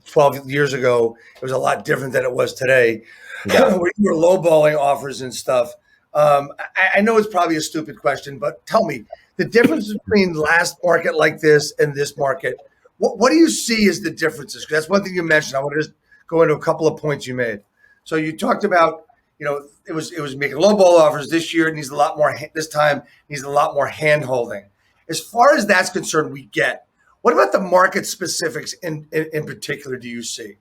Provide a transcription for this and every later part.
12 years ago, it was a lot different than it was today. Yeah. Where you were lowballing offers and stuff. I know it's probably a stupid question, but tell me the difference between last market like this and this market. What do you see as the differences? 'Cause that's one thing you mentioned. I want to just go into a couple of points you made. So you talked about, it was making lowball offers this year. It needs a lot more. This time needs a lot more hand holding. As far as that's concerned, we get. What about the market specifics in particular do you see?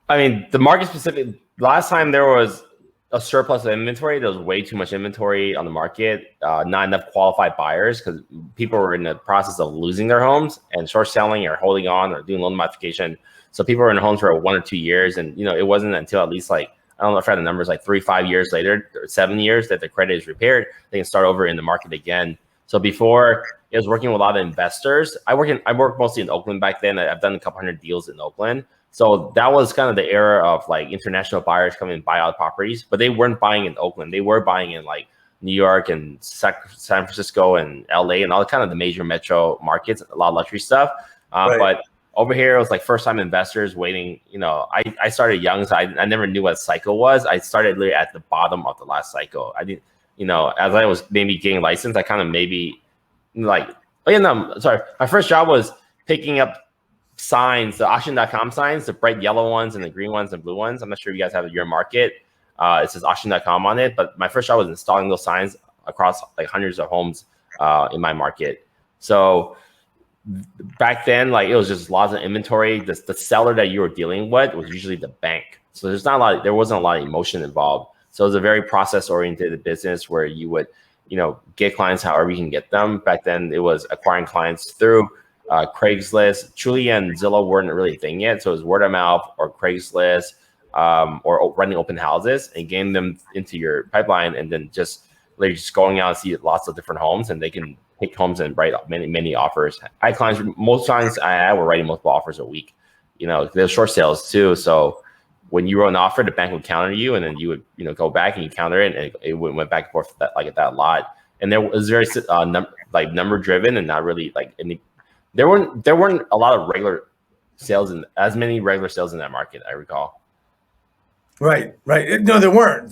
I mean, the market specific, last time there was a surplus of inventory, there was way too much inventory on the market, not enough qualified buyers because people were in the process of losing their homes and short selling or holding on or doing loan modification. So people were in homes for 1 or 2 years. And, it wasn't until at least I don't know if I had the numbers, 3-5 years later, or 7 years that the credit is repaired, they can start over in the market again. So before it was working with a lot of investors. I worked mostly in Oakland back then. I've done a couple hundred deals in Oakland. So that was kind of the era of international buyers coming and buy out properties, but they weren't buying in Oakland. They were buying in New York and San Francisco and LA and all kind of the major metro markets, a lot of luxury stuff. Right. But over here, it was first time investors waiting. I started young, so I never knew what cycle was. I started literally at the bottom of the last cycle. I didn't, as I was maybe getting licensed, I kind of maybe oh yeah, no, sorry. My first job was picking up signs, the auction.com signs, the bright yellow ones and the green ones and blue ones. I'm not sure if you guys have your market. It says auction.com on it, but my first job was installing those signs across hundreds of homes in my market. So back then, it was just lots of inventory. The seller that you were dealing with was usually the bank. So there wasn't a lot of emotion involved. So it was a very process oriented business where you would, get clients however you can get them. Back then it was acquiring clients through Craigslist. Trulia and Zillow weren't really a thing yet. So it was word of mouth or Craigslist or running open houses and getting them into your pipeline and then just going out and see lots of different homes and they can pick homes and write many offers. I had clients, most times I were writing multiple offers a week. There's short sales too. So when you wrote an offer, the bank would counter you, and then you would go back and you counter it, and it went back and forth at that lot. And there was very number driven and not really any. There weren't a lot of regular sales and as many regular sales in that market. I recall. Right. No, there weren't.